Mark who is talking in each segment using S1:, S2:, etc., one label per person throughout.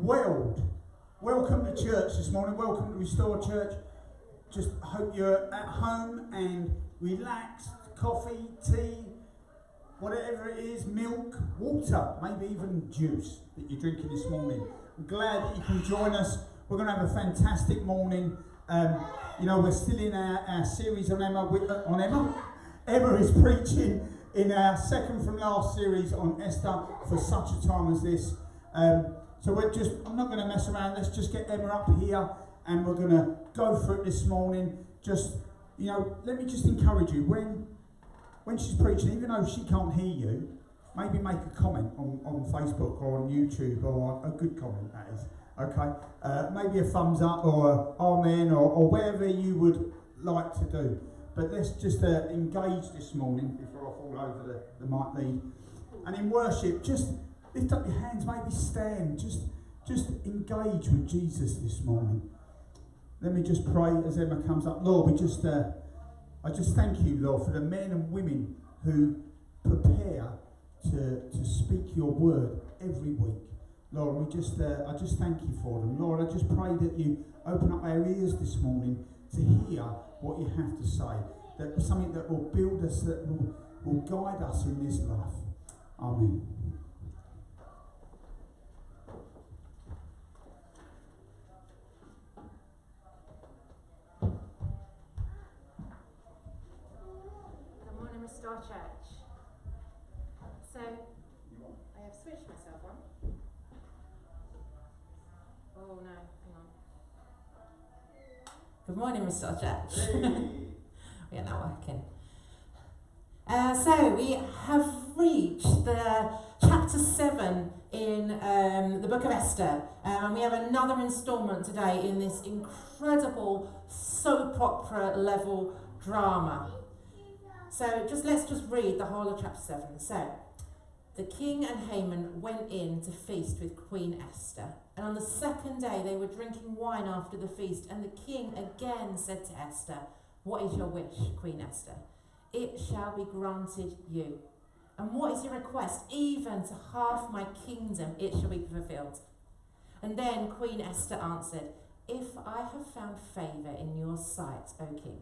S1: world. Welcome to church this morning. Welcome to Restore Church. Just hope you're at home and relaxed. Coffee, tea, whatever it is, milk, water, maybe even juice that you're drinking this morning. I'm glad that you can join us. We're going to have a fantastic morning. We're still in our series on Emma. Emma is preaching in our second from last series on Esther for such a time as this. So I'm not going to mess around. Let's just get Emma up here and we're going to go for it this morning. Let me just encourage you, when she's preaching, even though she can't hear you, maybe make a comment on Facebook or on YouTube, or a good comment, that is. Okay? Maybe a thumbs up or a amen or whatever you would like to do. But let's just engage this morning before I fall over the mic lead. And in worship, just lift up your hands, maybe stand, just engage with Jesus this morning. Let me just pray as Emma comes up. Lord, I just thank you, Lord, for the men and women who prepare to speak your word every week. Lord, I just thank you for them. Lord, I just pray that you open up our ears this morning to hear what you have to say. That something that will build us, that will guide us in this life. Amen.
S2: Restore Church. So, I have switched myself on. Oh no, hang on. Good morning, Restore Church.
S1: Hey.
S2: We are now working. So, we have reached the chapter 7 in the book of Esther. And we have another instalment today in this incredible soap opera level drama. So let's just read the whole of chapter 7. So, the king and Haman went in to feast with Queen Esther. And on the second day they were drinking wine after the feast. And the king again said to Esther, "What is your wish, Queen Esther? It shall be granted you. And what is your request? Even to half my kingdom it shall be fulfilled." And then Queen Esther answered, "If I have found favour in your sight, O king,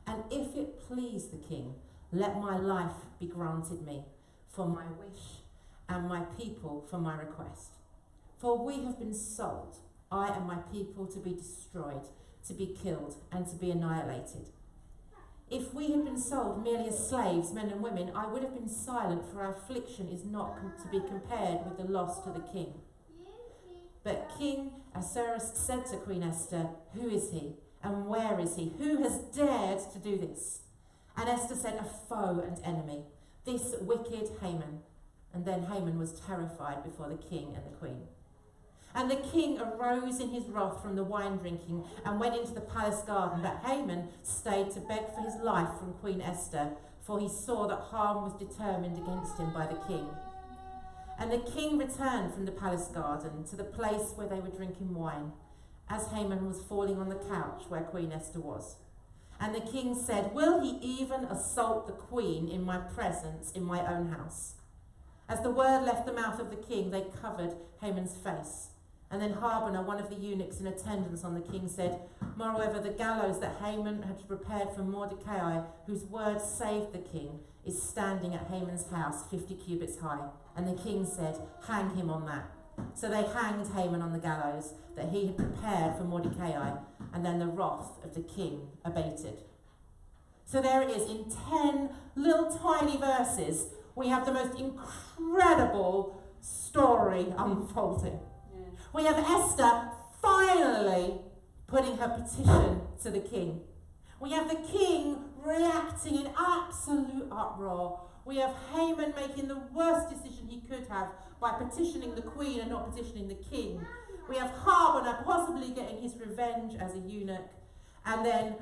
S2: and if it please the king, let my life be granted me for my wish and my people for my request. For we have been sold, I and my people, to be destroyed, to be killed, and to be annihilated. If we had been sold merely as slaves, men and women, I would have been silent, for our affliction is not to be compared with the loss to the king." But King Ahasuerus said to Queen Esther, "Who is he? And where is he? Who has dared to do this?" And Esther said, "A foe and enemy, this wicked Haman." And then Haman was terrified before the king and the queen. And the king arose in his wrath from the wine drinking and went into the palace garden. But Haman stayed to beg for his life from Queen Esther, for he saw that harm was determined against him by the king. And the king returned from the palace garden to the place where they were drinking wine, as Haman was falling on the couch where Queen Esther was. And the king said, "Will he even assault the queen in my presence in my own house?" As the word left the mouth of the king, they covered Haman's face. And then Harbonah, one of the eunuchs in attendance on the king, said, "Moreover, the gallows that Haman had prepared for Mordecai, whose word saved the king, is standing at Haman's house 50 cubits high." And the king said, "Hang him on that." So they hanged Haman on the gallows that he had prepared for Mordecai, and then the wrath of the king abated. So there it is, in 10 little tiny verses, we have the most incredible story unfolding. Yeah. We have Esther finally putting her petition to the king. We have the king reacting in absolute uproar. We have Haman making the worst decision he could have by petitioning the queen and not petitioning the king. We have Harbonah possibly getting his revenge as a eunuch, and then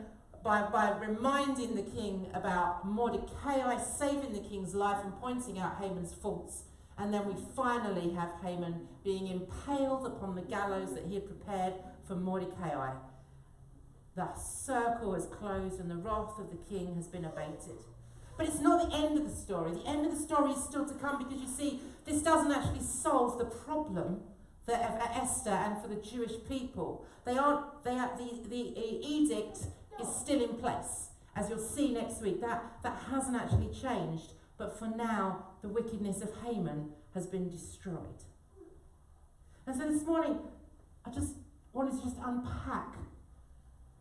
S2: by reminding the king about Mordecai saving the king's life and pointing out Haman's faults. And then we finally have Haman being impaled upon the gallows that he had prepared for Mordecai. The circle is closed and the wrath of the king has been abated. But it's not the end of the story. The end of the story is still to come, because you see, this doesn't actually solve the problem for Esther and for the Jewish people. The edict is still in place. As you'll see next week, that hasn't actually changed. But for now, the wickedness of Haman has been destroyed. And so this morning, I just wanted to unpack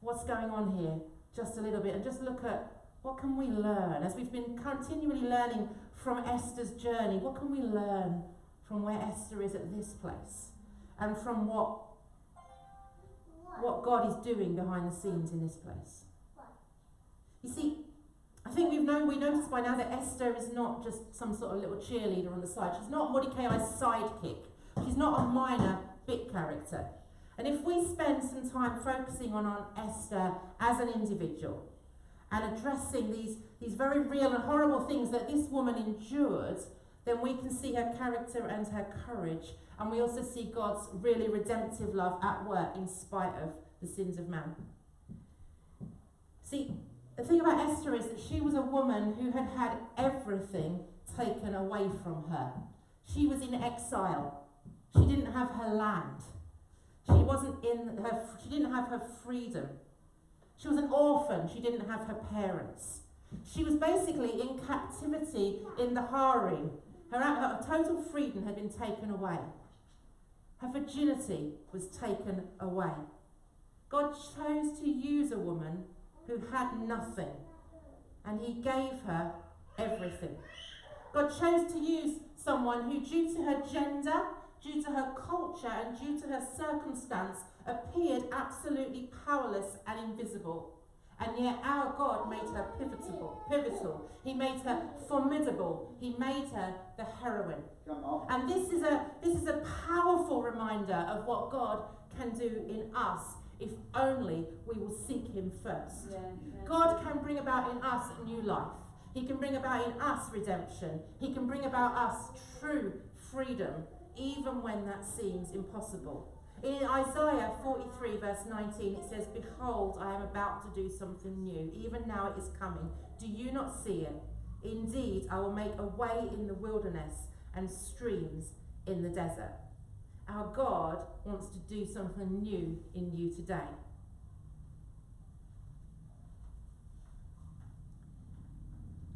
S2: what's going on here just a little bit and just look at what can we learn. As we've been continually learning from Esther's journey, what can we learn from where Esther is at this place and from what God is doing behind the scenes in this place. You see, I think we noticed by now that Esther is not just some sort of little cheerleader on the side. She's not Mordecai's sidekick. She's not a minor bit character. And if we spend some time focusing on Esther as an individual and addressing these very real and horrible things that this woman endured, then we can see her character and her courage. And we also see God's really redemptive love at work in spite of the sins of man. See, the thing about Esther is that she was a woman who had had everything taken away from her. She was in exile. She didn't have her land. She didn't have her freedom. She was an orphan. She didn't have her parents. She was basically in captivity in the harem. Her total freedom had been taken away. Her virginity was taken away. God chose to use a woman who had nothing, and he gave her everything. God chose to use someone who, due to her gender, due to her culture, and due to her circumstance, appeared absolutely powerless and invisible. And yet our God made her pivotal. He made her formidable. He made her the heroine. And this is a powerful reminder of what God can do in us if only we will seek him first. God can bring about in us a new life. He can bring about in us redemption. He can bring about us true freedom, even when that seems impossible. In Isaiah 43 verse 19 it says, "Behold, I am about to do something new. Even now it is coming. Do you not see it? Indeed, I will make a way in the wilderness and streams in the desert." Our God wants to do something new in you today.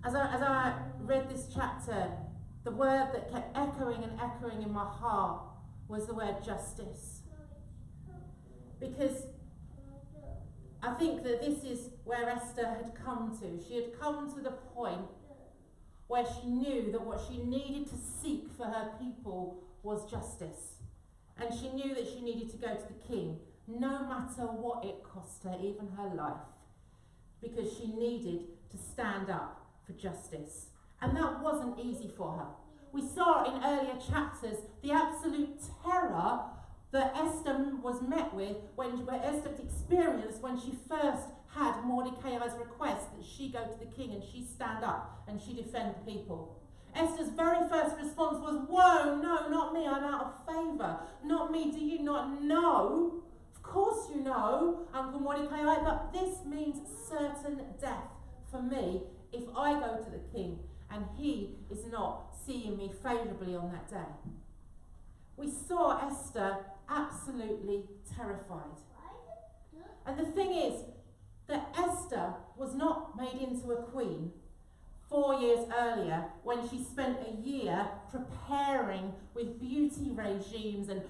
S2: As I read this chapter, the word that kept echoing and echoing in my heart was the word justice. Because I think that this is where Esther had come to. She had come to the point where she knew that what she needed to seek for her people was justice. And she knew that she needed to go to the king, no matter what it cost her, even her life, because she needed to stand up for justice. And that wasn't easy for her. We saw in earlier chapters the absolute terror that Esther was met with, where Esther experienced when she first had Mordecai's request that she go to the king and she stand up and she defend the people. Esther's very first response was, "Whoa, no, not me, I'm out of favour. Not me, do you not know? Of course you know, Uncle Mordecai, but this means certain death for me if I go to the king and he is not seeing me favourably on that day." We saw Esther absolutely terrified. And the thing is that Esther was not made into a queen 4 years earlier when she spent a year preparing with beauty regimes and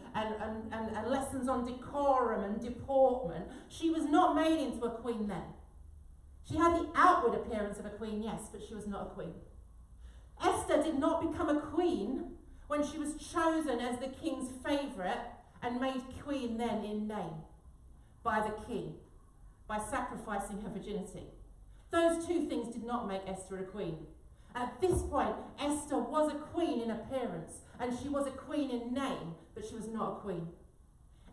S2: lessons on decorum and deportment. She was not made into a queen then. She had the outward appearance of a queen, yes, but she was not a queen. Esther did not become a queen when she was chosen as the king's favourite and made queen then in name by the king, by sacrificing her virginity. Those two things did not make Esther a queen. At this point, Esther was a queen in appearance, and she was a queen in name, but she was not a queen.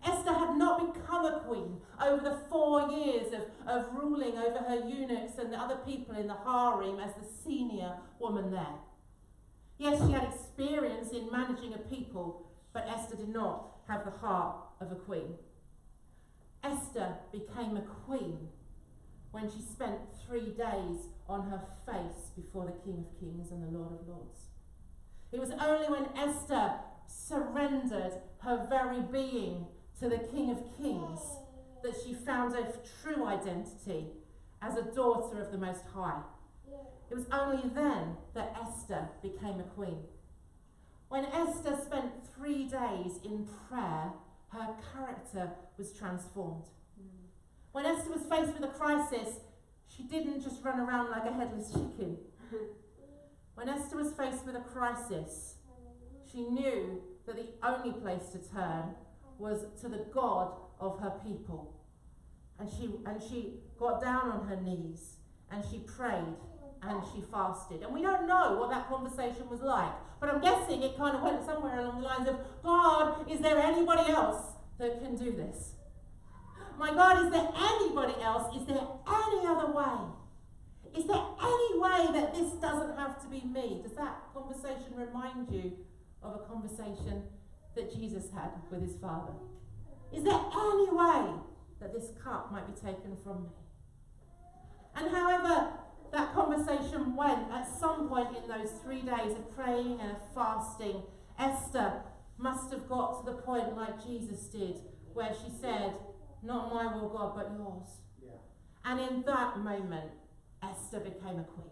S2: Esther had not become a queen over the 4 years of ruling over her eunuchs and the other people in the harem as the senior woman there. Yes, she had experience in managing a people, but Esther did not have the heart of a queen. Esther became a queen when she spent 3 days on her face before the King of Kings and the Lord of Lords. It was only when Esther surrendered her very being to the King of Kings that she found a true identity as a daughter of the Most High. It was only then that Esther became a queen. When Esther spent 3 days in prayer, her character was transformed. When Esther was faced with a crisis, she didn't just run around like a headless chicken. When Esther was faced with a crisis, she knew that the only place to turn was to the God of her people. And she got down on her knees and she prayed and she fasted. And we don't know what that conversation was like, but I'm guessing it kind of went somewhere along the lines of, God, is there anybody else that can do this? My God, is there anybody else? Is there any other way? Is there any way that this doesn't have to be me? Does that conversation remind you of a conversation that Jesus had with his Father? Is there any way that this cup might be taken from me? And however that conversation went, at some point in those 3 days of praying and of fasting, Esther must have got to the point like Jesus did, where she said, not my will, God, but yours. Yeah. And in that moment, Esther became a queen.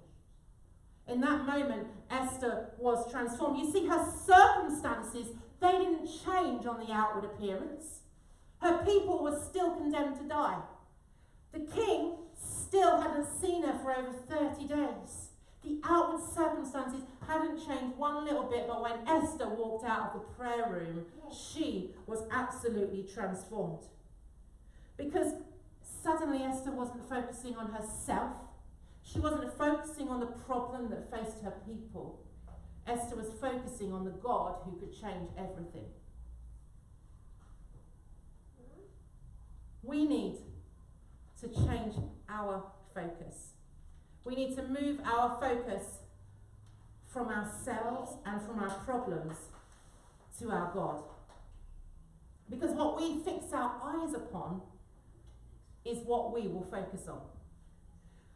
S2: In that moment, Esther was transformed. You see, her circumstances, they didn't change on the outward appearance. Her people were still condemned to die. The king still hadn't seen her for over 30 days. The outward circumstances hadn't changed one little bit, but when Esther walked out of the prayer room, she was absolutely transformed. Because suddenly Esther wasn't focusing on herself. She wasn't focusing on the problem that faced her people. Esther was focusing on the God who could change everything. We need to change our focus. We need to move our focus from ourselves and from our problems to our God. Because what we fix our eyes upon is what we will focus on.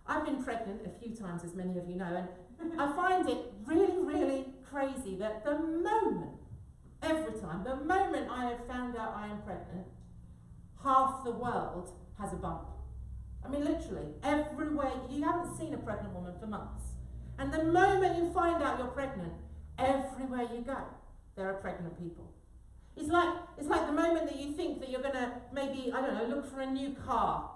S2: I've been pregnant a few times, as many of you know, and I find it really, really crazy that the moment I have found out I am pregnant, half the world has a bump. I mean, literally, everywhere. You haven't seen a pregnant woman for months. And the moment you find out you're pregnant, everywhere you go, there are pregnant people. It's like the moment that you think that you're going to maybe, I don't know, look for a new car.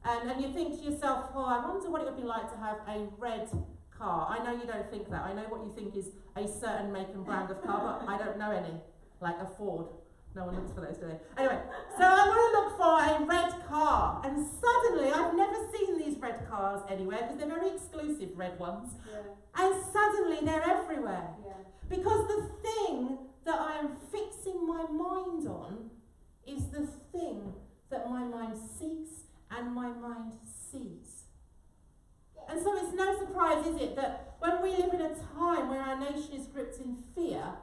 S2: And you think to yourself, oh, I wonder what it would be like to have a red car. I know you don't think that. I know what you think is a certain make and brand of car, but I don't know any. Like a Ford. No one looks for those, do they? Anyway, so I want to look for a red car. And suddenly, I've never seen these red cars anywhere because they're very exclusive red ones. Yeah. And suddenly, they're everywhere. Yeah. Because the thing that I am fixing my mind on is the thing that my mind seeks and my mind sees. And so it's no surprise, is it, that when we live in a time where our nation is gripped in fear,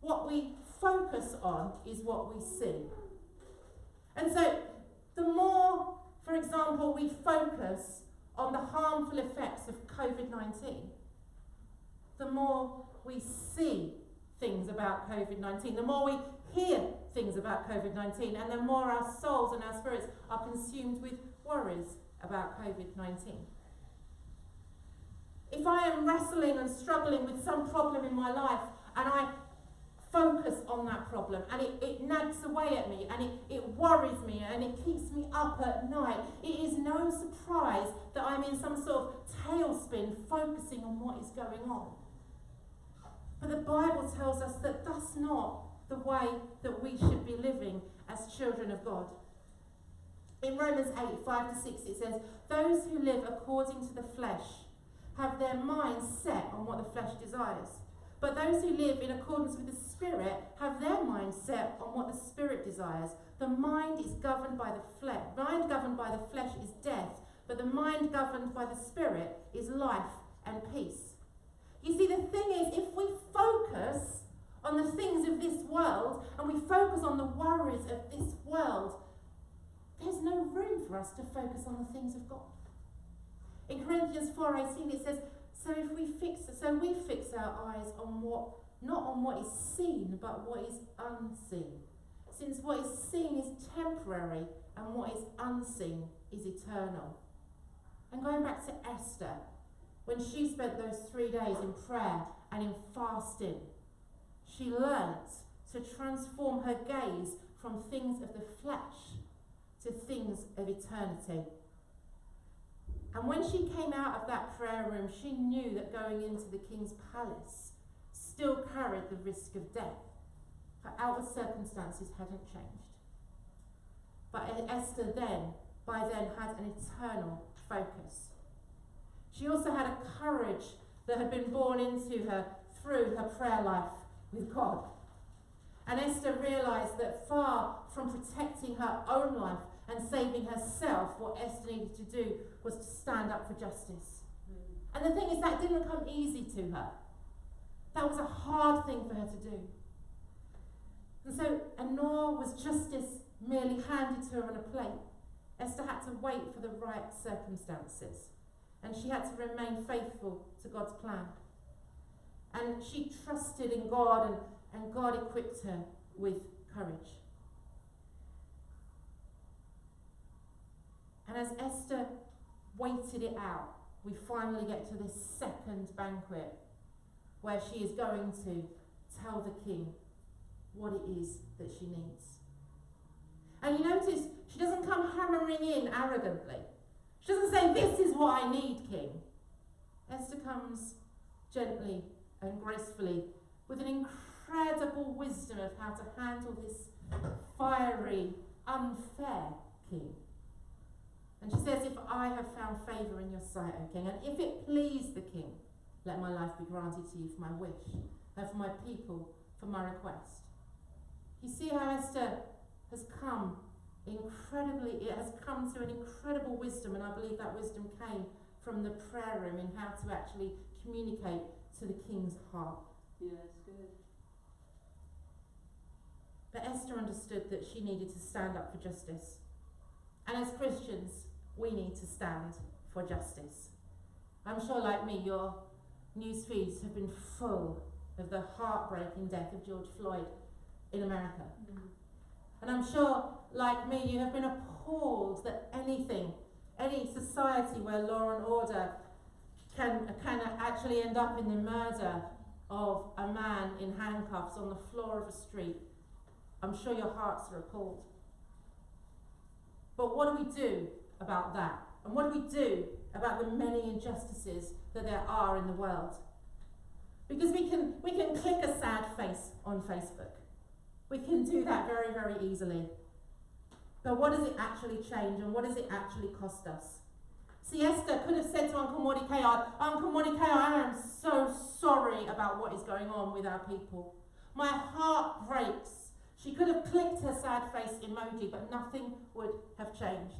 S2: what we focus on is what we see. And so the more, for example, we focus on the harmful effects of COVID-19, the more we see things about COVID-19, the more we hear things about COVID-19, and the more our souls and our spirits are consumed with worries about COVID-19. If I am wrestling and struggling with some problem in my life, and I focus on that problem, and it nags away at me, and it worries me, and it keeps me up at night, it is no surprise that I'm in some sort of tailspin focusing on what is going on. But the Bible tells us that that's not the way that we should be living as children of God. In Romans 8, 5-6, it says, those who live according to the flesh have their minds set on what the flesh desires. But those who live in accordance with the Spirit have their mind set on what the Spirit desires. The mind is governed by the flesh. Mind governed by the flesh is death, but the mind governed by the Spirit is life and peace. You see, the thing is, if we focus on the things of this world and we focus on the worries of this world, there's no room for us to focus on the things of God. In Corinthians 4:18 it says, we fix our eyes on what not on what is seen, but what is unseen. Since what is seen is temporary and what is unseen is eternal. And going back to Esther, when she spent those 3 days in prayer and in fasting, she learnt to transform her gaze from things of the flesh to things of eternity. And when she came out of that prayer room, she knew that going into the king's palace still carried the risk of death. Her outward circumstances hadn't changed. But Esther by then had an eternal focus. She also had a courage that had been born into her through her prayer life with God. And Esther realised that far from protecting her own life and saving herself, what Esther needed to do was to stand up for justice. And the thing is, that didn't come easy to her. That was a hard thing for her to do. And so, nor was justice merely handed to her on a plate. Esther had to wait for the right circumstances. And she had to remain faithful to God's plan. And she trusted in God, and God equipped her with courage. And as Esther waited it out, we finally get to this second banquet where she is going to tell the king what it is that she needs. And you notice, she doesn't come hammering in arrogantly. She doesn't say, "This is what I need, king." Esther comes gently and gracefully with an incredible wisdom of how to handle this fiery, unfair king. And she says, "If I have found favour in your sight, O king, and if it please the king, let my life be granted to you for my wish, and for my people for my request." You see how Esther has come it has come to an incredible wisdom, and I believe that wisdom came from the prayer room in how to actually communicate to the king's heart.
S3: Yeah, it's good.
S2: But Esther understood that she needed to stand up for justice. And as Christians, we need to stand for justice. I'm sure, like me, your news feeds have been full of the heartbreaking death of George Floyd in America. And I'm sure, like me, you have been appalled that any society where law and order can actually end up in the murder of a man in handcuffs on the floor of a street. I'm sure your hearts are appalled. But what do we do about that? And what do we do about the many injustices that there are in the world? Because we can click a sad face on Facebook. We can do that very, very easily. But what does it actually change, and what does it actually cost us? See, Esther could have said to Uncle Mordecai, "Uncle Mordecai, I am so sorry about what is going on with our people. My heart breaks." She could have clicked her sad face emoji, but nothing would have changed.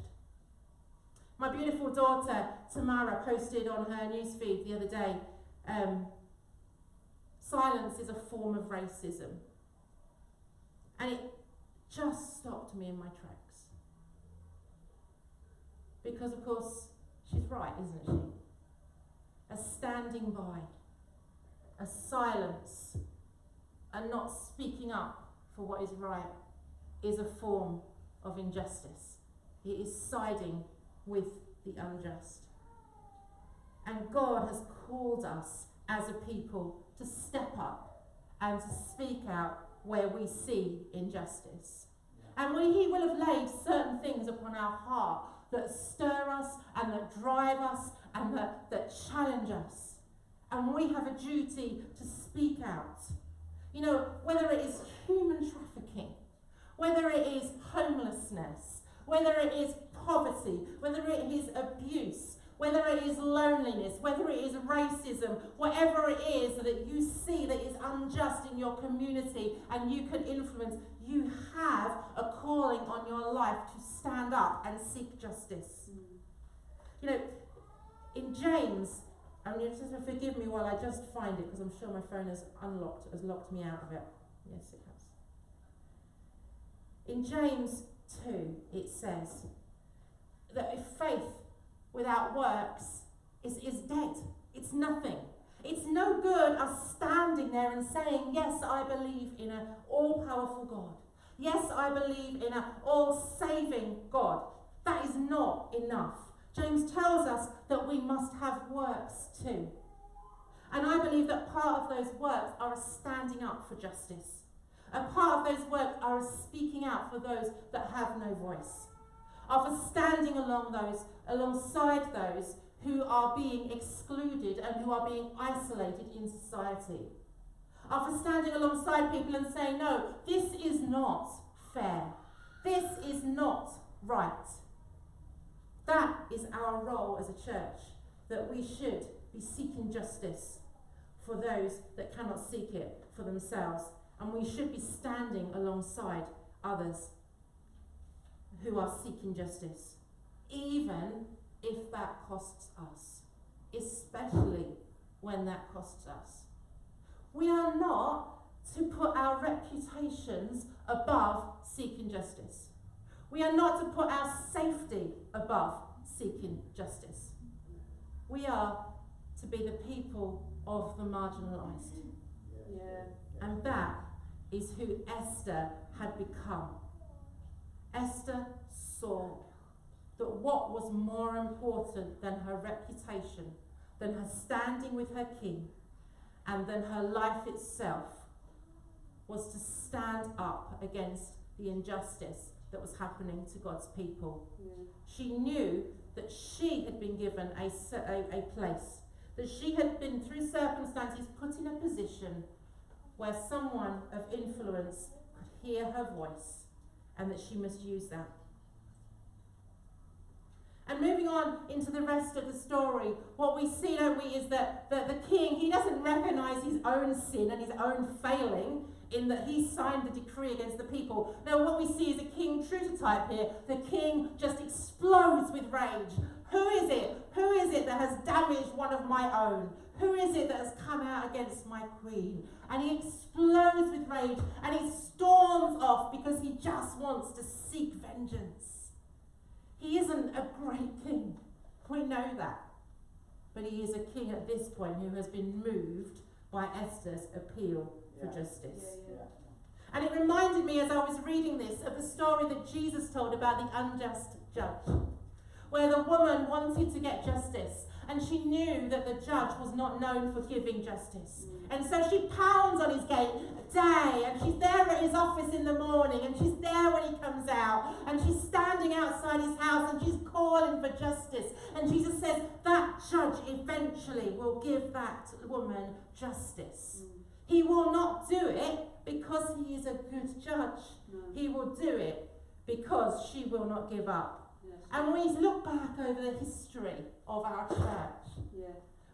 S2: My beautiful daughter, Tamara, posted on her newsfeed the other day, "Silence is a form of racism." And it just stopped me in my tracks. Because, of course, she's right, isn't she? A standing by, a silence, and not speaking up for what is right is a form of injustice. It is siding with the unjust. And God has called us as a people to step up and to speak out where we see injustice. And He will have laid certain things upon our heart that stir us and that drive us and that challenge us. And we have a duty to speak out. You know, whether it is human trafficking, whether it is homelessness, whether it is poverty, whether it is abuse, whether it is loneliness, whether it is racism, whatever it is that you see that is unjust in your community and you can influence, you have a calling on your life to stand up and seek justice. You know, in James, and you're just going to forgive me while I just find it, because I'm sure my phone has locked me out of it. Yes, it has. In James 2, it says that if faith without works is dead. It's nothing. It's no good us standing there and and saying, yes, I believe in an all-powerful God. Yes, I believe in an all-saving God. That is not enough. James tells us that we must have works too. And I believe that part of those works are a standing up for justice. A part of those works are a speaking out for those that have no voice. Are for standing alongside those who are being excluded and who are being isolated in society. Are for standing alongside people and saying, no, this is not fair. This is not right. That is our role as a church, that we should be seeking justice for those that cannot seek it for themselves. And we should be standing alongside others who are seeking justice, even if that costs us, especially when that costs us. We are not to put our reputations above seeking justice. We are not to put our safety above seeking justice. We are to be the people of the marginalised.
S3: Yeah.
S2: And that is who Esther had become. Esther saw that what was more important than her reputation, than her standing with her king, and than her life itself, was to stand up against the injustice that was happening to God's people.
S3: Yeah.
S2: She knew that she had been given a place, that she had been, through circumstances, put in a position where someone of influence could hear her voice, and that she must use that. And moving on into the rest of the story, what we see, don't we, is that the king, he doesn't recognise his own sin and his own failing in that he signed the decree against the people. No, what we see is a king true to type here. The king just explodes with rage. Who is it? Who is it that has damaged one of my own? Who is it that has come out against my queen? And he explodes with rage and he storms off because he just wants to seek vengeance. He isn't a great king. We know that. But he is a king at this point who has been moved by Esther's appeal for justice.
S3: Yeah.
S2: And it reminded me as I was reading this of the story that Jesus told about the unjust judge, where the woman wanted to get justice and she knew that the judge was not known for giving justice. And so she pounds on his gate day, and she's there at his office in the morning, and she's there when he comes out, and she's standing outside his house and she's calling for justice. And Jesus says that judge eventually will give that woman justice. He will not do it because he is a good judge.
S3: No.
S2: He will do it because she will not give up.
S3: Yes.
S2: And we look back over the history of our church.
S3: Yeah.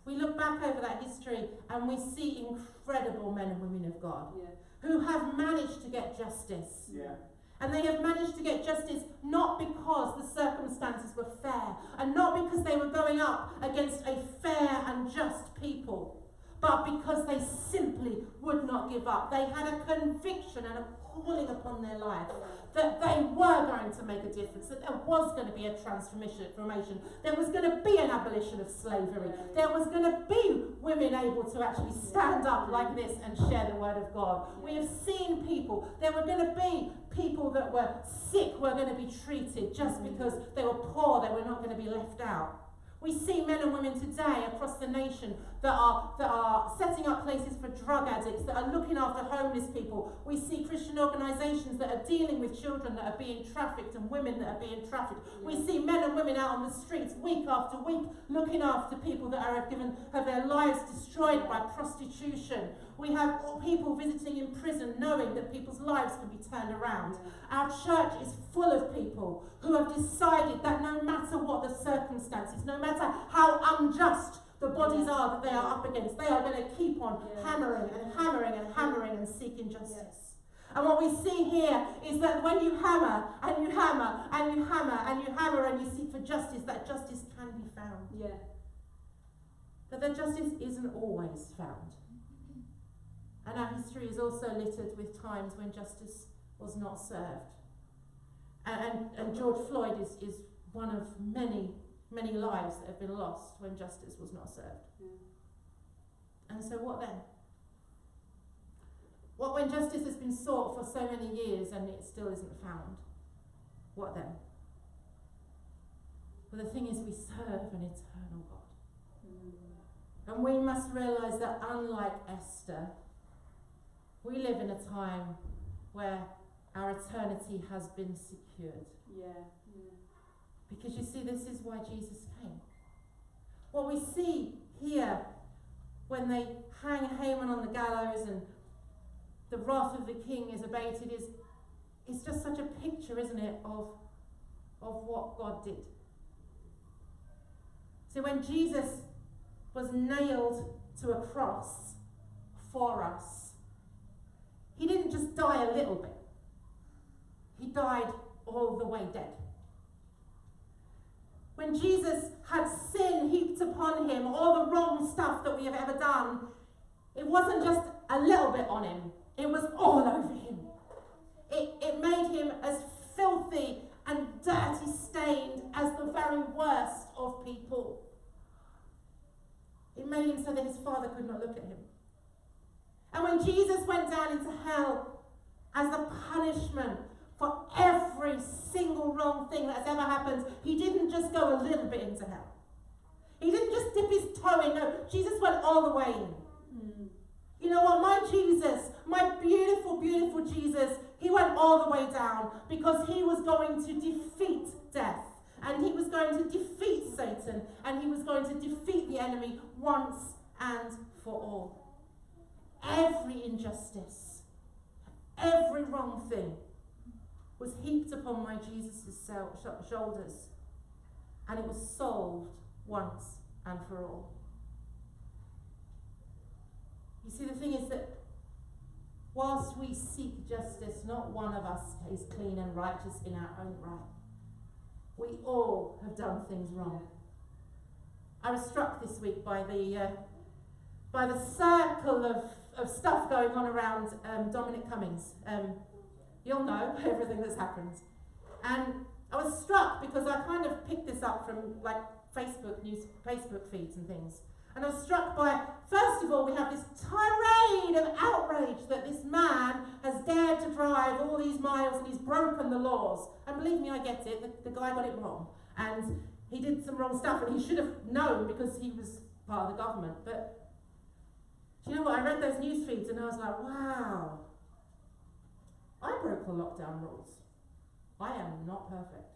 S2: We look back over that history and we see incredible men and women of God
S3: Yeah.
S2: who have managed to get justice.
S1: Yeah.
S2: And they have managed to get justice not because the circumstances were fair and not because they were going up against a fair and just people, but because they simply would not give up. They had a conviction and a calling upon their life that they were going to make a difference, that there was going to be a transformation, there was going to be an abolition of slavery, there was going to be women able to actually stand up like this and share the word of God. We have seen people, there were going to be people that were sick were going to be treated just because they were poor, they were not going to be left out. We see men and women today across the nation that are setting up places for drug addicts, that are looking after homeless people. We see Christian organisations that are dealing with children that are being trafficked and women that are being trafficked. We see men and women out on the streets week after week looking after people that have their lives destroyed by prostitution. We have people visiting in prison knowing that people's lives can be turned around. Our church is full of people who have decided that no matter what the circumstances, no matter how unjust the bodies are that they are up against, they are going to keep on hammering and hammering and hammering and seeking justice. And what we see here is that when you hammer and you hammer and you hammer and you hammer and you seek for justice, that justice can be found.
S3: Yeah.
S2: But that justice isn't always found. And our history is also littered with times when justice was not served. And George Floyd is one of many lives that have been lost when justice was not served.
S3: Yeah.
S2: And so what then? But when justice has been sought for so many years and it still isn't found, what then? Well, the thing is, we serve an eternal God. And we must realise that unlike Esther, we live in a time where our eternity has been secured. Because you see, this is why Jesus came. What we see here when they hang Haman on the gallows and the wrath of the king is abated is just such a picture, isn't it, of what God did. So when Jesus was nailed to a cross for us, he didn't just die a little bit. He died all the way dead. When Jesus had sin heaped upon him, all the wrong stuff that we have ever done, it wasn't just a little bit on him. It was all over him. It made him as filthy and dirty stained as the very worst of people. It made him so that his Father could not look at him. And when Jesus went down into hell as the punishment for every single wrong thing that's ever happened, he didn't just go a little bit into hell. He didn't just dip his toe in. No, Jesus went all the way in. You know what? My Jesus, my beautiful, beautiful Jesus, he went all the way down because he was going to defeat death. And he was going to defeat Satan. And he was going to defeat the enemy once and for all. Every injustice, every wrong thing was heaped upon my Jesus' shoulders. And it was solved once and for all. You see, the thing is that whilst we seek justice, not one of us is clean and righteous in our own right. We all have done things wrong. I was struck this week by the circle of stuff going on around Dominic Cummings. You'll know everything that's happened. And I was struck because I kind of picked this up from like Facebook feeds and things. And I was struck by, first of all, we have this tirade of outrage that this man has dared to drive all these miles and he's broken the laws. And believe me, I get it, the guy got it wrong. And he did some wrong stuff and he should have known because he was part of the government. But do you know what? I read those news feeds and I was like, wow, I broke the lockdown rules. I am not perfect.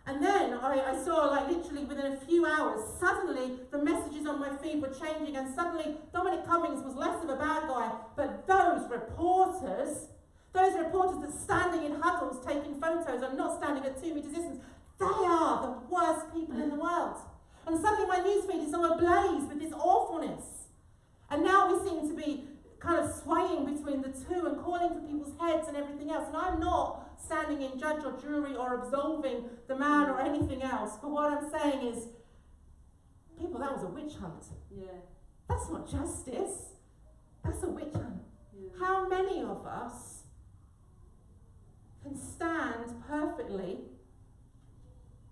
S2: And then I saw, like, literally within a few hours, suddenly the messages on my feed were changing and suddenly Dominic Cummings was less of a bad guy, but those reporters that standing in huddles taking photos and not standing at 2 meters distance, they are the worst people in the world. And suddenly my newsfeed is all ablaze with this awfulness. And now we seem to be kind of swaying between the two and calling for people's heads and everything else. And I'm not standing in judge or jury or absolving the man or anything else. But what I'm saying is, people, that was a witch hunt.
S3: Yeah.
S2: That's not justice. That's a witch hunt.
S3: Yeah.
S2: How many of us can stand perfectly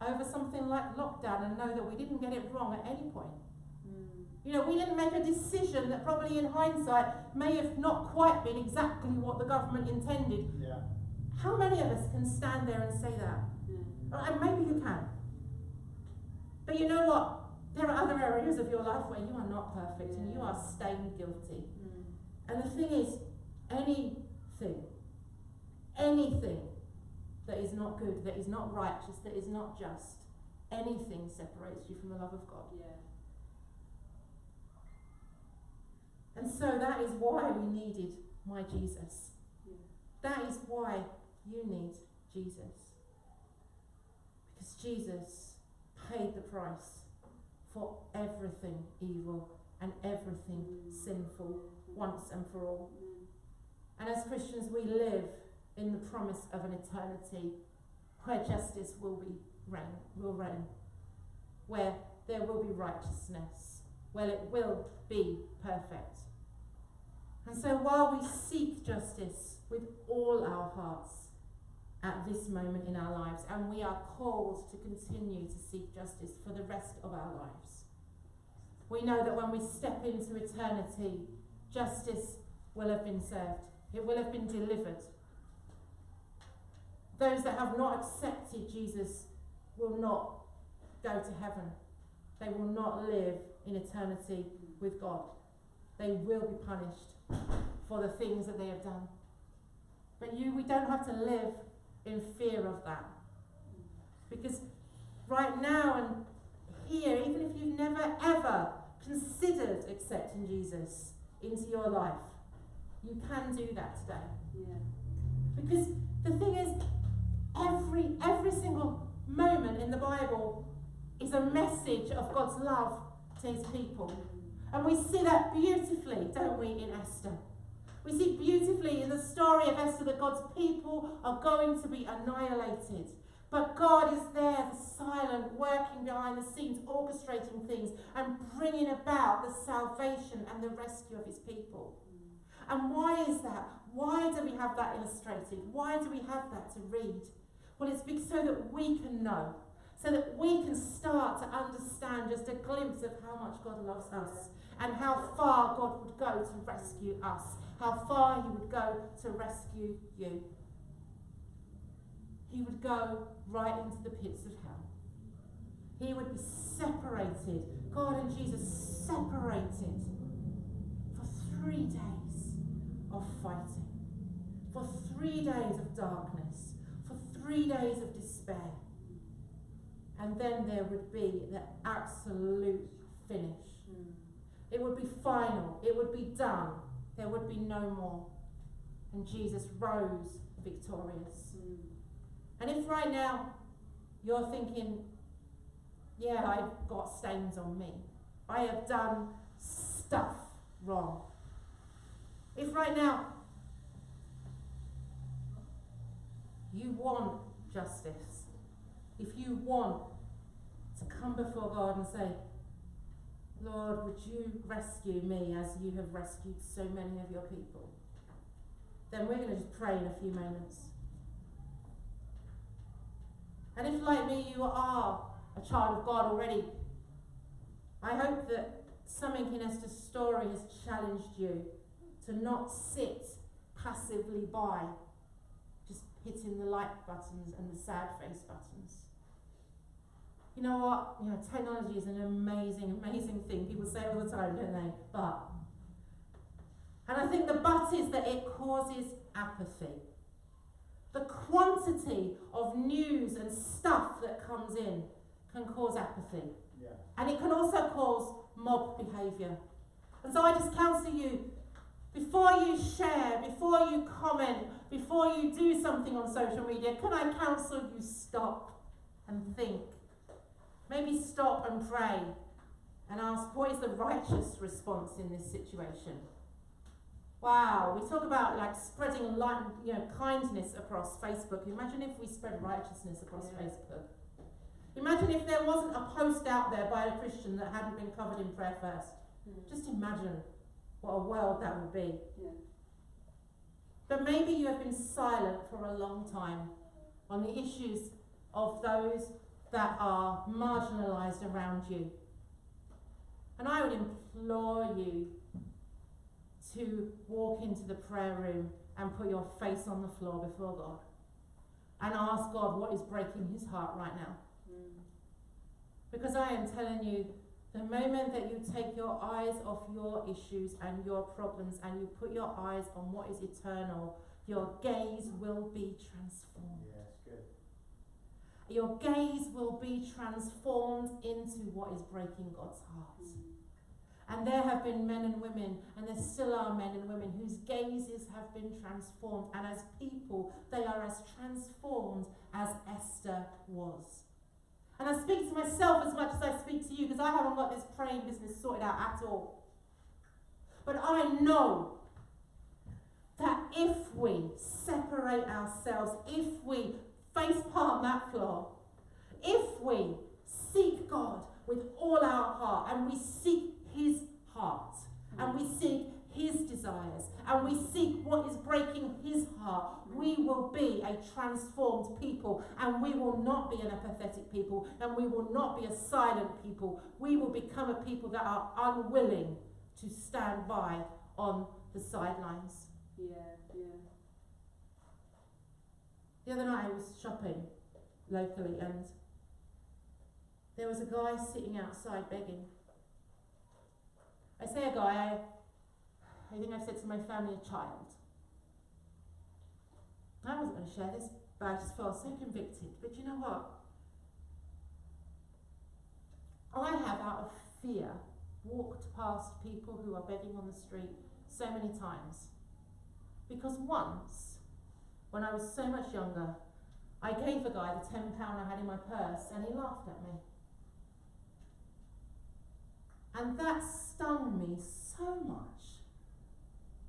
S2: over something like lockdown and know that we didn't get it wrong at any point? You know, we didn't make a decision that probably in hindsight may have not quite been exactly what the government intended.
S1: Yeah.
S2: How many of us can stand there and say that? And maybe you can. But you know what? There are other areas of your life where you are not perfect and you are stained guilty. And the thing is, anything that is not good, that is not righteous, that is not just, anything separates you from the love of God.
S3: Yeah.
S2: And so that is why we needed my Jesus.
S3: Yeah.
S2: That is why you need Jesus. Because Jesus paid the price for everything evil and everything sinful once and for all. And as Christians, we live in the promise of an eternity where justice will reign, where there will be righteousness, where it will be perfect. And so while we seek justice with all our hearts at this moment in our lives, and we are called to continue to seek justice for the rest of our lives, we know that when we step into eternity, justice will have been served. It will have been delivered. Those that have not accepted Jesus will not go to heaven. They will not live in eternity with God. They will be punished for the things that they have done. But we don't have to live in fear of that. Because right now and here, even if you've never ever considered accepting Jesus into your life, you can do that today.
S3: Yeah.
S2: Because the thing is, every single moment in the Bible is a message of God's love to his people. And we see that beautifully, don't we, in Esther? We see beautifully in the story of Esther that God's people are going to be annihilated. But God is there, the silent, working behind the scenes, orchestrating things and bringing about the salvation and the rescue of his people. And why is that? Why do we have that illustrated? Why do we have that to read? Well, it's because so that we can know, so that we can start to understand just a glimpse of how much God loves us and how far God would go to rescue us, how far he would go to rescue you. He would go right into the pits of hell. He would be separated, God and Jesus separated for 3 days of fighting, for 3 days of darkness, for 3 days of despair. And then there would be the absolute finish. It would be final. It would be done. There would be no more. And Jesus rose victorious. And if right now you're thinking, yeah, I've got stains on me. I have done stuff wrong. If right now you want justice, if you want to come before God and say, Lord, would you rescue me as you have rescued so many of your people? Then we're going to just pray in a few moments. And if, like me, you are a child of God already, I hope that something in Esther's story has challenged you to not sit passively by, just hitting the like buttons and the sad face buttons. You know what? Technology is an amazing, amazing thing. People say all the time, don't they? And I think the but is that it causes apathy. The quantity of news and stuff that comes in can cause apathy.
S1: Yeah.
S2: And it can also cause mob behaviour. And so I just counsel you, before you share, before you comment, before you do something on social media, can I counsel you stop and think? Maybe stop and pray and ask, what is the righteous response in this situation? Wow, we talk about like spreading kindness across Facebook. Imagine if we spread righteousness across Facebook. Imagine if there wasn't a post out there by a Christian that hadn't been covered in prayer first. Just imagine what a world that would be.
S3: Yeah.
S2: But maybe you have been silent for a long time on the issues of those that are marginalised around you. And I would implore you to walk into the prayer room and put your face on the floor before God and ask God what is breaking his heart right now. Because I am telling you, the moment that you take your eyes off your issues and your problems and you put your eyes on what is eternal, your gaze will be transformed.
S1: Yes, good.
S2: Your gaze will be transformed into what is breaking God's heart. And there have been men and women, and there still are men and women whose gazes have been transformed. And as people, they are as transformed as Esther was. And I speak to myself as much as I speak to you, because I haven't got this praying business sorted out at all. But I know that if we separate ourselves, if we face palm that floor, if we seek God with all our heart, and we seek his heart, and we seek his desires, and we seek what is breaking his heart, we will be a transformed people, and we will not be an apathetic people, and we will not be a silent people. We will become a people that are unwilling to stand by on the sidelines.
S3: Yeah, yeah.
S2: The other night I was shopping locally and there was a guy sitting outside begging. I say a guy, I think I've said to my family a child. I wasn't going to share this, but I just felt so convicted. But you know what? I have, out of fear, walked past people who are begging on the street so many times. Because once, when I was so much younger, I gave a guy the £10 I had in my purse and he laughed at me. And that stung me so much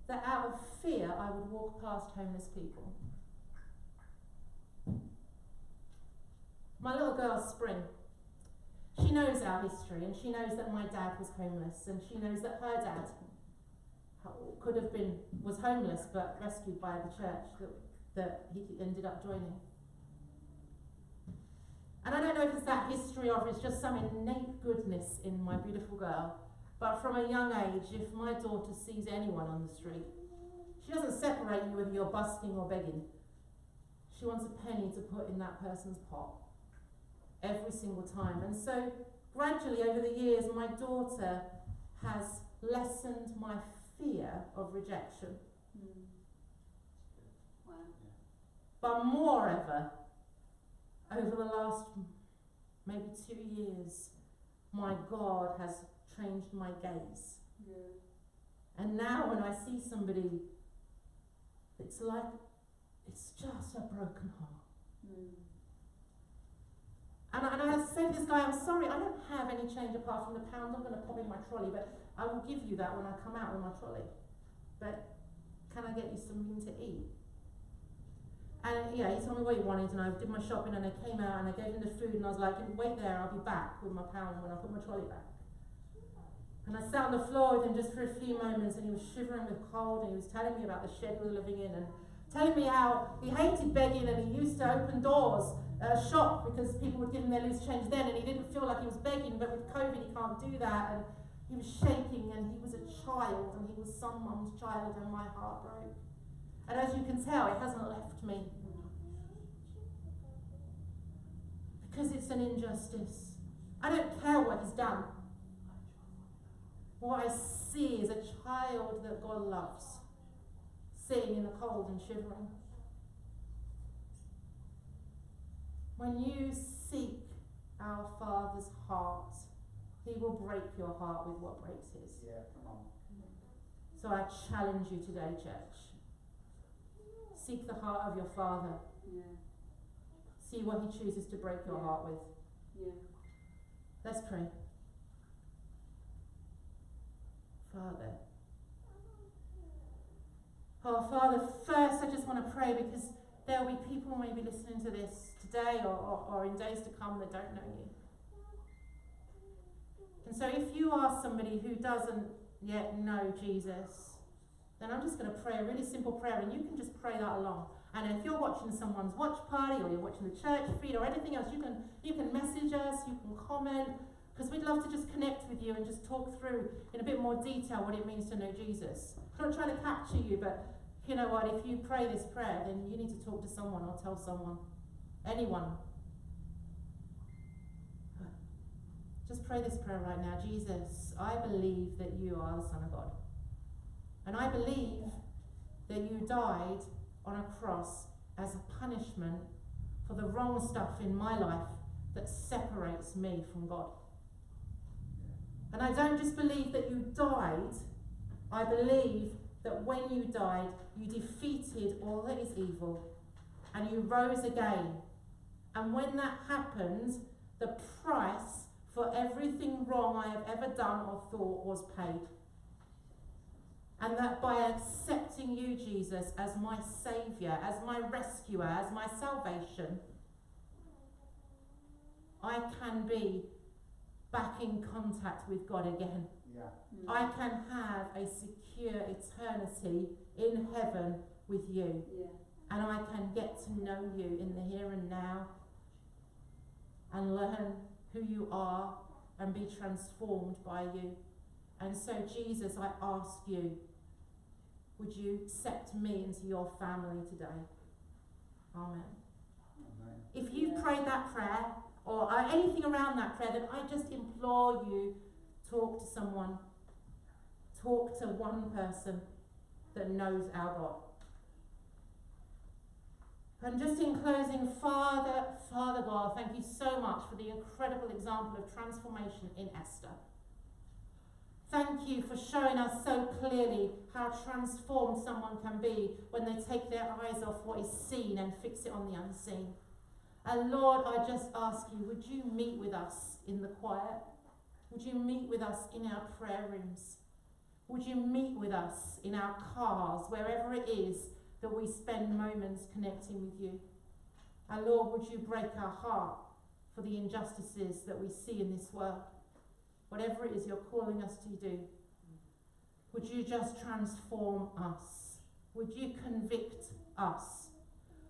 S2: that out of fear I would walk past homeless people. My little girl, Spring, she knows our history and she knows that my dad was homeless and she knows that her dad was homeless but rescued by the church that he ended up joining. And I don't know if it's that history or if it's just some innate goodness in my beautiful girl, but from a young age, if my daughter sees anyone on the street, she doesn't separate you whether you're busking or begging. She wants a penny to put in that person's pot every single time. And so gradually over the years, my daughter has lessened my fear of rejection.
S3: Mm. Wow.
S2: But moreover, over the last maybe 2 years, my God has changed my gaze.
S3: Yeah.
S2: And now when I see somebody, it's just a broken heart.
S3: Mm.
S2: And I say to this guy, I'm sorry, I don't have any change apart from the pound I'm going to pop in my trolley, but I will give you that when I come out with my trolley. But can I get you something to eat? And yeah, he told me what he wanted, and I did my shopping, and I came out, and I gave him the food, and I was like, wait there, I'll be back with my pound when I put my trolley back. And I sat on the floor with him just for a few moments, and he was shivering with cold, and he was telling me about the shed we were living in, and telling me how he hated begging, and he used to open doors at a shop because people would give him their loose change then, and he didn't feel like he was begging, but with COVID he can't do that, and he was shaking, and he was a child, and he was some mum's child, and my heart broke. And as you can tell, it hasn't left me. Because it's an injustice. I don't care what he's done. What I see is a child that God loves, sitting in the cold and shivering. When you seek our Father's heart, He will break your heart with what breaks His.
S1: Yeah, come on.
S2: So I challenge you today, church. Seek the heart of your Father.
S3: Yeah.
S2: See what He chooses to break your heart with.
S3: Yeah.
S2: Let's pray. Father. Oh, Father, first I just want to pray because there will be people maybe listening to this today or in days to come that don't know you. And so if you are somebody who doesn't yet know Jesus, then I'm just going to pray a really simple prayer, and you can just pray that along. And if you're watching someone's watch party, or you're watching the church feed, or anything else, you can message us, you can comment, because we'd love to just connect with you and just talk through in a bit more detail what it means to know Jesus. I'm not trying to capture you, but you know what? If you pray this prayer, then you need to talk to someone or tell someone, anyone. Just pray this prayer right now. Jesus, I believe that you are the Son of God. And I believe that you died on a cross as a punishment for the wrong stuff in my life that separates me from God. And I don't just believe that you died, I believe that when you died, you defeated all that is evil and you rose again. And when that happened, the price for everything wrong I have ever done or thought was paid. And that by accepting you, Jesus, as my Saviour, as my rescuer, as my salvation, I can be back in contact with God again.
S1: Yeah.
S3: Mm.
S2: I can have a secure eternity in heaven with you.
S3: Yeah.
S2: And I can get to know you in the here and now and learn who you are and be transformed by you. And so, Jesus, I ask you would you accept me into your family today? Amen.
S1: Amen.
S2: If you've
S3: Yeah.
S2: prayed that prayer, or anything around that prayer, then I just implore you, talk to someone. Talk to one person that knows our God. And just in closing, Father God, thank you so much for the incredible example of transformation in Esther. Thank you for showing us so clearly how transformed someone can be when they take their eyes off what is seen and fix it on the unseen. And Lord, I just ask you, would you meet with us in the quiet? Would you meet with us in our prayer rooms? Would you meet with us in our cars, wherever it is that we spend moments connecting with you? And Lord, would you break our heart for the injustices that we see in this world? Whatever it is you're calling us to do, would you just transform us? Would you convict us?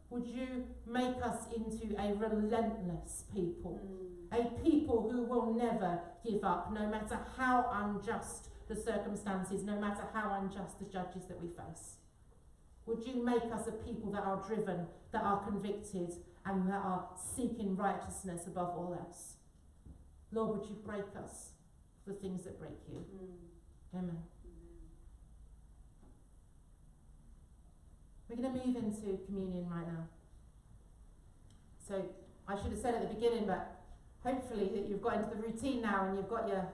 S2: Would you make us into a relentless people? A people who will never give up, no matter how unjust the circumstances, no matter how unjust the judges that we face. Would you make us a people that are driven, that are convicted, and that are seeking righteousness above all else? Lord, would you break us for the things that break you? Amen. We're going to move into communion right now. So I should have said at the beginning, but hopefully that you've got into the routine now and you've got your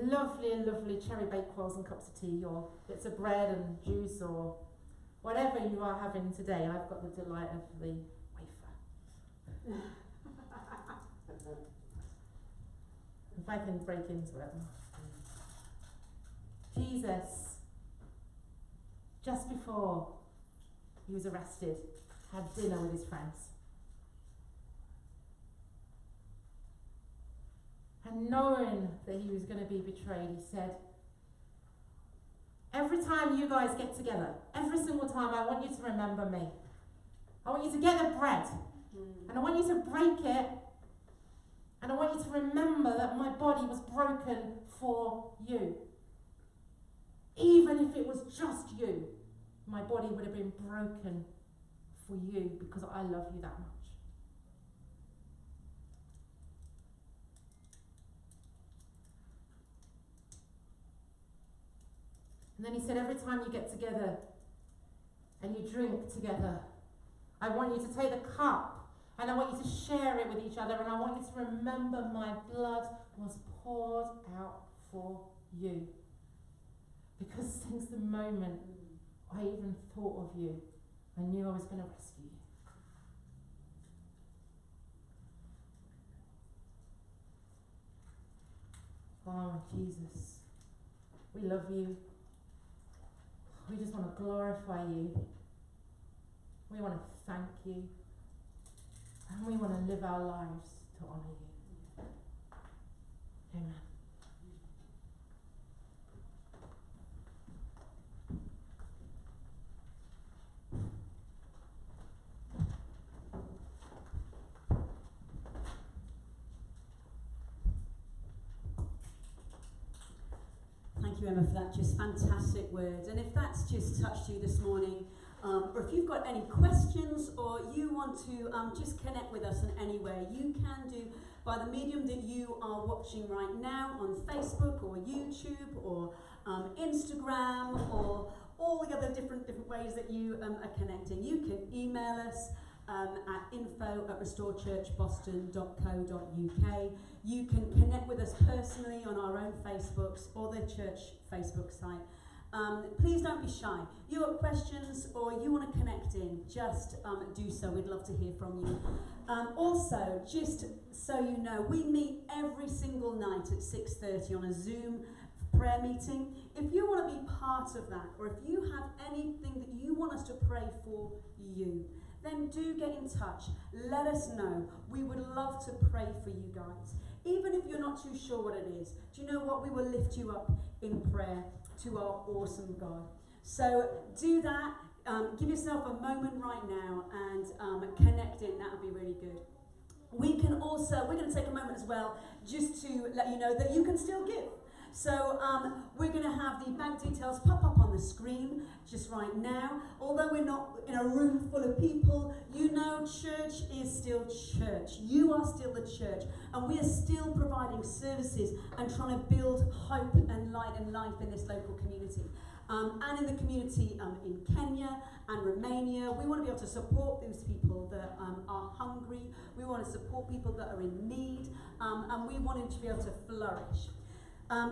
S2: lovely cherry baked quails and cups of tea, or bits of bread and juice, or whatever you are having today. I've got the delight of the wafer. If I can break into it. Jesus, just before he was arrested, had dinner with his friends. And knowing that he was going to be betrayed, he said, every time you guys get together, every single time, I want you to remember me. I want you to get the bread, and I want you to break it, and I want you to remember that my body was broken for you. Even if it was just you, my body would have been broken for you because I love you that much. And then he said, every time you get together and you drink together, I want you to take the cup and I want you to share it with each other, and I want you to remember my blood was poured out for you. Because since the moment I even thought of you, I knew I was going to rescue you. Oh, Jesus, we love you. We just want to glorify you. We want to thank you. And we want to live our lives to honour you. Amen.
S4: Thank you, Emma, for that just fantastic words. And if that's just touched you this morning, or if you've got any questions, or you want to just connect with us in any way, you can do by the medium that you are watching right now on Facebook or YouTube or Instagram, or all the other different ways that you are connecting. You can email us at info@restorechurchboston.co.uk. You can connect with us personally on our own Facebooks or the church Facebook site. Please don't be shy. You have questions or you want to connect in, just do so. We'd love to hear from you. Also, just so you know, we meet every single night at 6:30 on a Zoom prayer meeting. If you want to be part of that, or if you have anything that you want us to pray for you, then do get in touch. Let us know. We would love to pray for you guys. Even if you're not too sure what it is, do you know what? We will lift you up in prayer to our awesome God. So do that. Give yourself a moment right now and connect in. That would be really good. We're going to take a moment as well just to let you know that you can still give. So we're going to have the bank details pop up on the screen just right now. Although we're not in a room full of people, you know church is still church. You are still the church. And we are still providing services and trying to build hope and light and life in this local community. And in the community in Kenya and Romania. We want to be able to support those people that are hungry. We want to support people that are in need. And we want them to be able to flourish.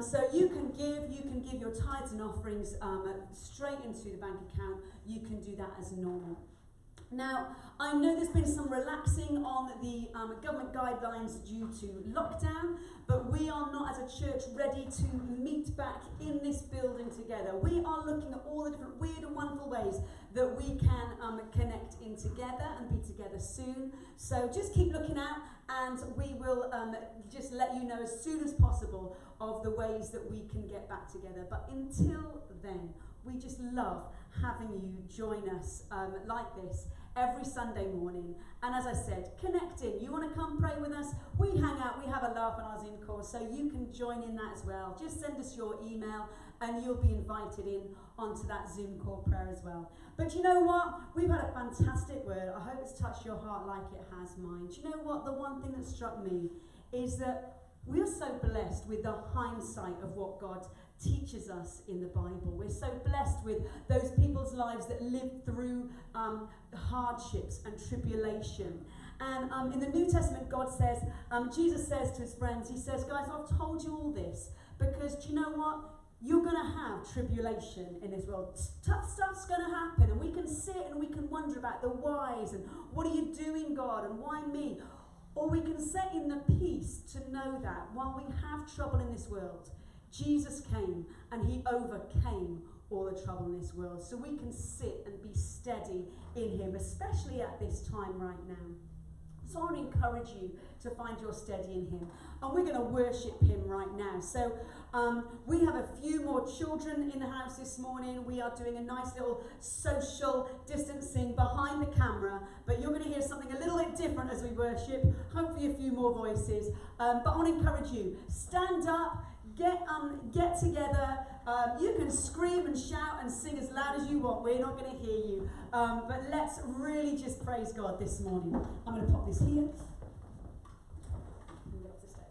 S4: So you can give your tithes and offerings straight into the bank account. You can do that as normal. Now, I know there's been some relaxing on the government guidelines due to lockdown, but we are not as a church ready to meet back in this building together. We are looking at all the different weird and wonderful ways that we can connect in together and be together soon. So just keep looking out, and we will just let you know as soon as possible of the ways that we can get back together. But until then, we just love having you join us like this every Sunday morning. And as I said, connecting. You want to come pray with us? We hang out, we have a laugh on our Zoom call, so you can join in that as well. Just send us your email and you'll be invited in onto that Zoom call prayer as well. But you know what? We've had a fantastic word. I hope it's touched your heart like it has mine. Do you know what? The one thing that struck me is that we're so blessed with the hindsight of what God teaches us in the Bible. We're so blessed with those people's lives that lived through hardships and tribulation. And in the New Testament, God says, Jesus says to his friends, he says, guys, I've told you all this because do you know what? You're going to have tribulation in this world. Tough stuff's going to happen, and we can sit and we can wonder about the whys and what are you doing, God, and why me? Or we can sit in the peace to know that while we have trouble in this world, Jesus came and he overcame all the trouble in this world. So we can sit and be steady in him, especially at this time right now. So I want to encourage you to find your steady in him. And we're going to worship him right now. So we have a few more children in the house this morning. We are doing a nice little social distancing behind the camera. But you're going to hear something a little bit different as we worship. Hopefully a few more voices. But I want to encourage you. Stand up. Get together. You can scream and shout and sing as loud as you want. We're not going to hear you. But let's really just praise God this morning. I'm going to pop this here. And get off the stage.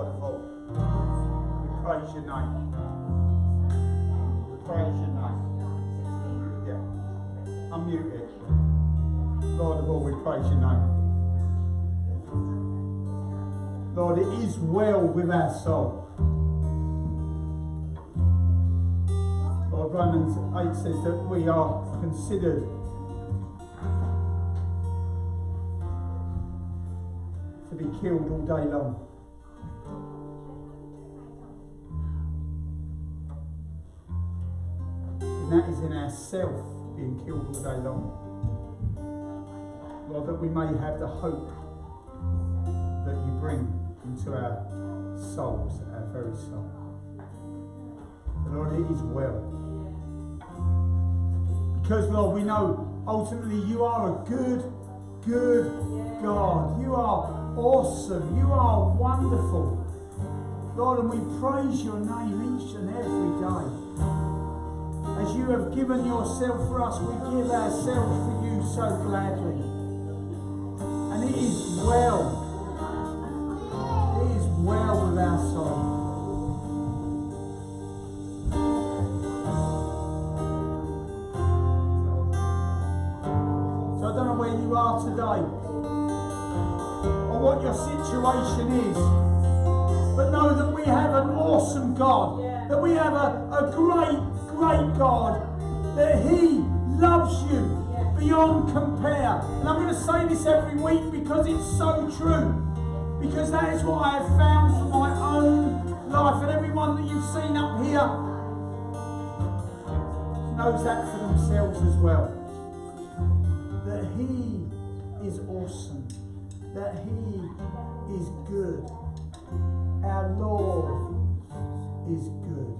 S1: Lord of all. We praise your name. We praise your name. Yeah. Unmute it. Lord of all, we praise your name. Lord, it is well with our soul. Lord, Romans 8 says that we are considered to be killed all day long. And that is in ourself being killed all day long. Lord, that we may have the hope that you bring into our souls, our very soul. Lord, it is well. Because, Lord, we know ultimately you are a good God. You are awesome. You are wonderful. Lord, and we praise your name each and every day. As you have given yourself for us, we give ourselves for you so gladly. And it is well. It is well with our soul. So I don't know where you are today, or what your situation is, but know that we have an awesome God, that we have a great God, that he loves you beyond compare. And I'm going to say this every week because it's so true, because that is what I have found for my own life, and everyone that you've seen up here knows that for themselves as well, that he is awesome, that he is good. Our Lord is good.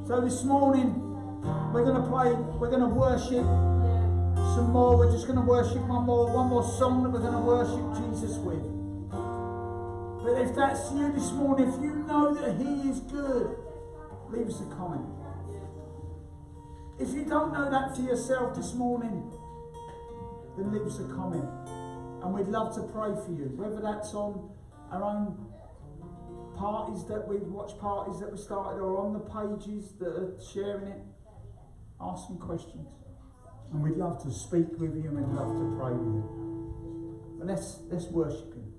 S1: So this morning we're going to play, we're going to worship some more. We're just going to worship one more song that we're going to worship Jesus with. But if that's you this morning, if you know that he is good, leave us a comment. If you don't know that for yourself this morning, then leave us a comment. And we'd love to pray for you, whether that's on our own parties that we've watched, parties that we started, or on the pages that are sharing it. Ask some questions. And we'd love to speak with you and we'd love to pray with you. But let's worship him.